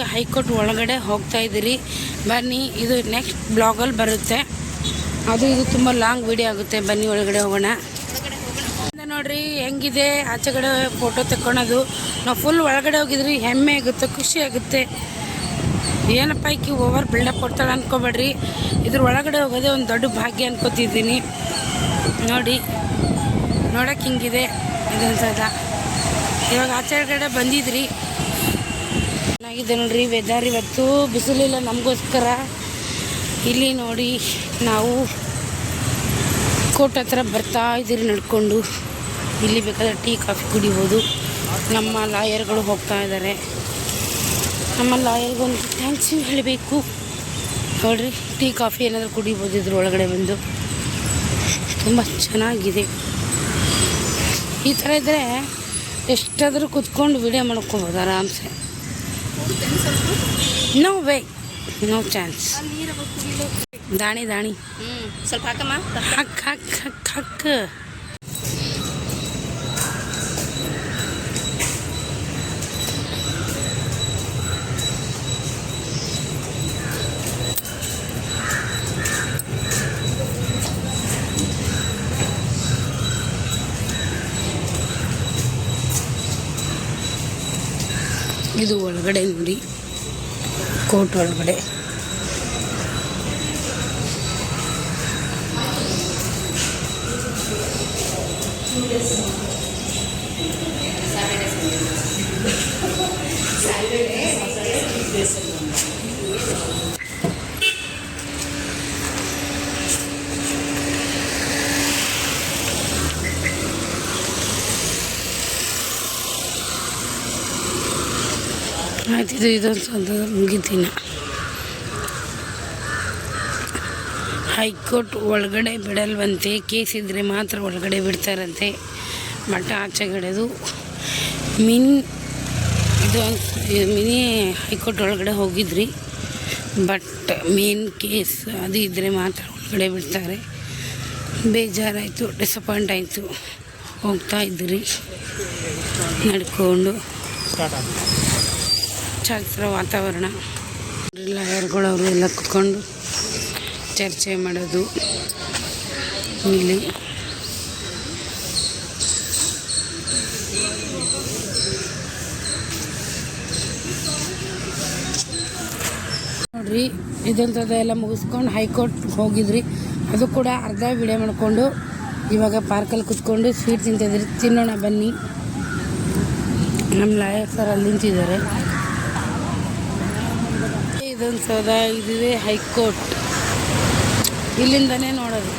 ಇವಾಗ ಹೈಕೋರ್ಟ್ ಒಳಗಡೆ ಹೋಗ್ತಾ ಇದ್ದೀರಿ. ಬನ್ನಿ, ಇದು ನೆಕ್ಸ್ಟ್ ಬ್ಲಾಗಲ್ಲಿ ಬರುತ್ತೆ. ಅದು ಇದು ತುಂಬ ಲಾಂಗ್ ವಿಡಿಯೋ ಆಗುತ್ತೆ. ಬನ್ನಿ ಒಳಗಡೆ ಹೋಗೋಣ. ನೋಡ್ರಿ ಹೆಂಗಿದೆ ಆಚೆಗಡೆ ಫೋಟೋ ತಕ್ಕೊಳೋದು. ನಾವು ಫುಲ್ ಒಳಗಡೆ ಹೋಗಿದ್ರಿ, ಹೆಮ್ಮೆ ಆಗುತ್ತೆ, ಖುಷಿ ಆಗುತ್ತೆ. ಏನಪ್ಪ ಈಕಿ ಓವರ್ ಬಿಲ್ಡಪ್ ಕೊಡ್ತಾಳೆ ಅನ್ಕೋಬೇಡ್ರಿ. ಇದ್ರ ಒಳಗಡೆ ಹೋಗೋದೇ ಒಂದು ದೊಡ್ಡ ಭಾಗ್ಯ ಅನ್ಕೋತಿದ್ದೀನಿ. ನೋಡಿ, ನೋಡೋಕೆ ಹಿಂಗಿದೆ ಇದೊಂದ್ಸಲ. ಇವಾಗ ಆಚೆಗಡೆ ಬಂದಿದ್ರಿ, ಚೆನ್ನಾಗಿದೆ ನೋಡ್ರಿ ವೆದರ್. ಇವತ್ತು ಬಿಸಿಲಿಲ್ಲ ನಮಗೋಸ್ಕರ. ಇಲ್ಲಿ ನೋಡಿ, ನಾವು ಕೋರ್ಟ್ ಹತ್ರ ಬರ್ತಾ ಇದ್ದೀರಿ ನಡ್ಕೊಂಡು. ಇಲ್ಲಿ ಬೇಕಾದರೆ ಟೀ ಕಾಫಿ ಕುಡಿಬೋದು. ನಮ್ಮ ಲಾಯರ್ಗಳು ಹೋಗ್ತಾ ಇದ್ದಾರೆ. ನಮ್ಮ ಲಾಯರ್ಗೊಂದು ಥ್ಯಾಂಕ್ಸ್ ಹೇಳಬೇಕು. ನೋಡ್ರಿ, ಟೀ ಕಾಫಿ ಏನಾದರೂ ಕುಡಿಬೋದು ಇದ್ರ ಒಳಗಡೆ ಬಂದು. ತುಂಬ ಚೆನ್ನಾಗಿದೆ. ಈ ಥರ ಇದ್ದರೆ ಎಷ್ಟಾದರೂ ಕುತ್ಕೊಂಡು ವಿಡಿಯೋ ಮಾಡ್ಕೊಬೋದು ಆರಾಮ್ಸೆ. No way, no chance. ದಾಣಿ ಸ್ವಲ್ಪ ಹಾಕಮ್ಮ. ಹಕ್ ಇದು ಒಳಗಡೆ ನೋಡಿ, ಕೋರ್ಟ್ ಒಳಗಡೆ. ಆಯ್ತು, ಇದೊಂದು ಸ್ವಲ್ಪ ಮುಗಿದಿನ. ಹೈಕೋರ್ಟ್ ಒಳಗಡೆ ಬಿಡಲ್ವಂತೆ. ಕೇಸ್ ಇದ್ದರೆ ಮಾತ್ರ ಒಳಗಡೆ ಬಿಡ್ತಾರಂತೆ. ಬಟ್ ಆಚೆಗಡೆದು ಮಿನಿ ಹೈಕೋರ್ಟ್ ಒಳಗಡೆ ಹೋಗಿದ್ರಿ. ಬಟ್ ಮೇನ್ ಕೇಸ್ ಅದು ಇದ್ದರೆ ಮಾತ್ರ ಒಳಗಡೆ ಬಿಡ್ತಾರೆ. ಬೇಜಾರಾಯಿತು, ಡಿಸಪಾಯಿಂಟ್ ಆಯಿತು. ಹೋಗ್ತಾ ಇದ್ರಿ ನಡ್ಕೊಂಡು. ಛಾತ್ರ ವಾತಾವರಣ. ಲಾಯರ್ಗಳು ಅವರು ಎಲ್ಲ ಕುತ್ಕೊಂಡು ಚರ್ಚೆ ಮಾಡೋದು. ಇಲ್ಲಿ ನೋಡ್ರಿ, ಇದಂಥದ್ದೆಲ್ಲ ಮುಗಿಸ್ಕೊಂಡು ಹೈಕೋರ್ಟ್ ಹೋಗಿದ್ರಿ. ಅದು ಕೂಡ ಅರ್ಧ ವಿಡಿಯೋ ಮಾಡಿಕೊಂಡು ಇವಾಗ ಪಾರ್ಕಲ್ಲಿ ಕುತ್ಕೊಂಡು ಸ್ವೀಟ್ ತಿಂತಿದ್ರಿ. ತಿನ್ನೋಣ ಬನ್ನಿ. ನಮ್ಮ ಲಾಯರ್ ಸರ್ ಅಲ್ಲಿ ನಿಂತಿದ್ದಾರೆ. ಇದೊಂದು ಸೌಧ, ಇದುವೇ ಹೈಕೋರ್ಟ್. ಇಲ್ಲಿಂದನೇ ನೋಡೋದು.